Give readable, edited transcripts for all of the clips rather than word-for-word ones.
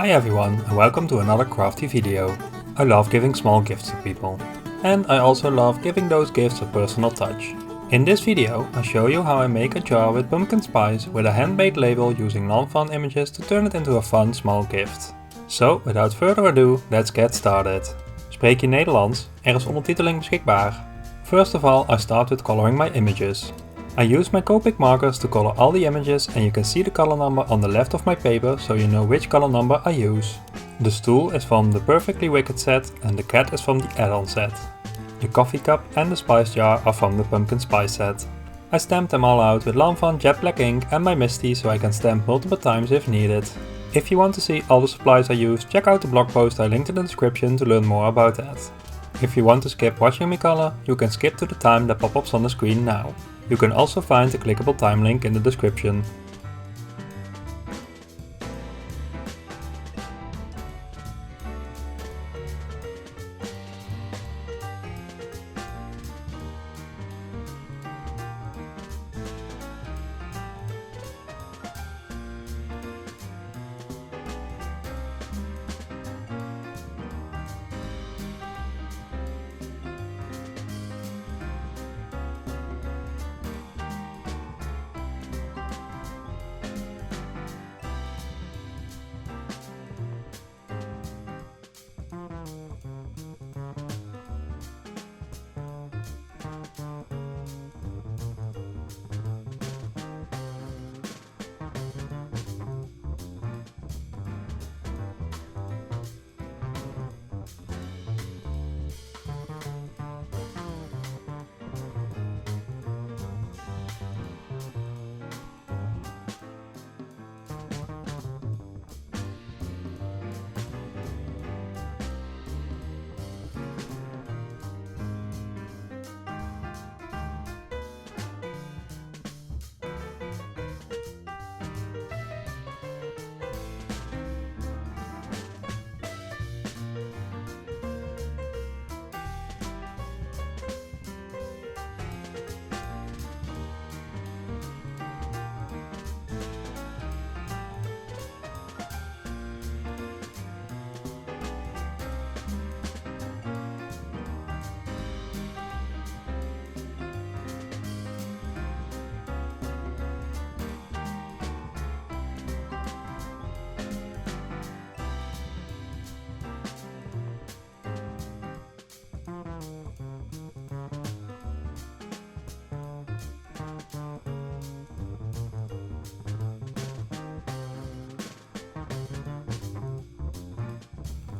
Hi everyone and welcome to another crafty video. I love giving small gifts to people. And I also love giving those gifts a personal touch. In this video I show you how I make a jar with pumpkin spice with a handmade label using Lawn Fawn images to turn it into a fun small gift. So without further ado, let's get started. Spreek je Nederlands? Er is ondertiteling beschikbaar. First of all, I start with coloring my images. I use my Copic markers to color all the images and you can see the color number on the left of my paper so you know which color number I use. The stool is from the Perfectly Wicked set and the cat is from the add-on set. The coffee cup and the spice jar are from the pumpkin spice set. I stamped them all out with Lawn Fawn jet black ink and my Misty so I can stamp multiple times if needed. If you want to see all the supplies I used, check out the blog post I linked in the description to learn more about that. If you want to skip watching me color, you can skip to the time that pop-ups on the screen now. You can also find the clickable time link in the description.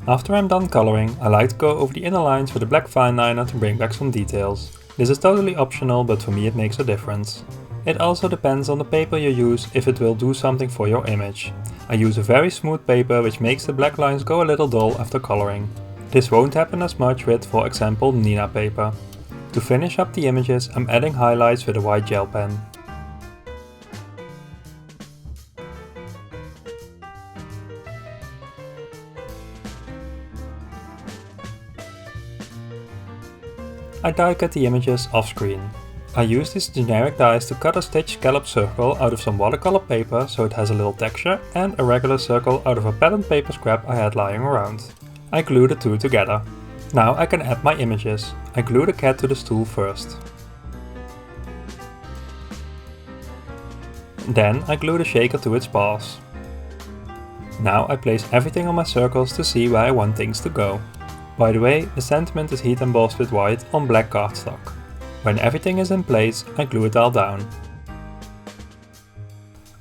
After I'm done coloring, I like to go over the inner lines with a black fine liner to bring back some details. This is totally optional, but for me it makes a difference. It also depends on the paper you use if it will do something for your image. I use a very smooth paper which makes the black lines go a little dull after coloring. This won't happen as much with, for example, Nina paper. To finish up the images, I'm adding highlights with a white gel pen. I die cut the images off screen. I use these generic dies to cut a stitch scallop circle out of some watercolor paper so it has a little texture, and a regular circle out of a patterned paper scrap I had lying around. I glue the two together. Now I can add my images. I glue the cat to the stool first. Then I glue the shaker to its paws. Now I place everything on my circles to see where I want things to go. By the way, the sentiment is heat embossed with white on black cardstock. When everything is in place, I glue it all down.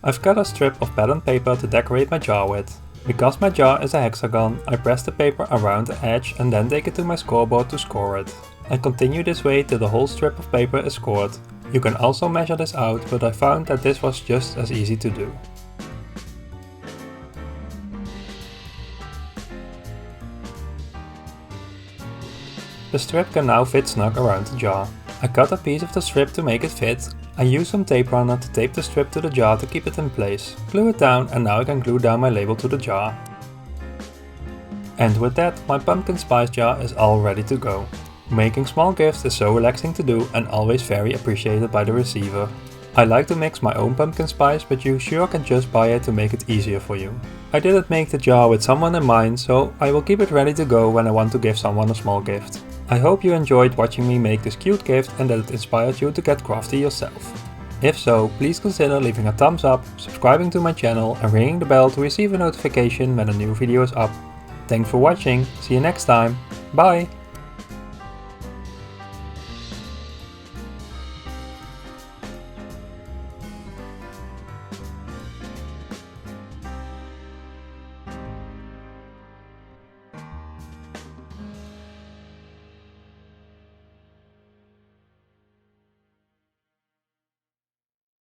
I've cut a strip of patterned paper to decorate my jar with. Because my jar is a hexagon, I press the paper around the edge and then take it to my scoreboard to score it. I continue this way till the whole strip of paper is scored. You can also measure this out, but I found that this was just as easy to do. The strip can now fit snug around the jar. I cut a piece of the strip to make it fit. I use some tape runner to tape the strip to the jar to keep it in place. Glue it down and now I can glue down my label to the jar. And with that, my pumpkin spice jar is all ready to go. Making small gifts is so relaxing to do and always very appreciated by the receiver. I like to mix my own pumpkin spice, but you sure can just buy it to make it easier for you. I didn't make the jar with someone in mind, so I will keep it ready to go when I want to give someone a small gift. I hope you enjoyed watching me make this cute gift and that it inspired you to get crafty yourself. If so, please consider leaving a thumbs up, subscribing to my channel and ringing the bell to receive a notification when a new video is up. Thanks for watching, see you next time, bye!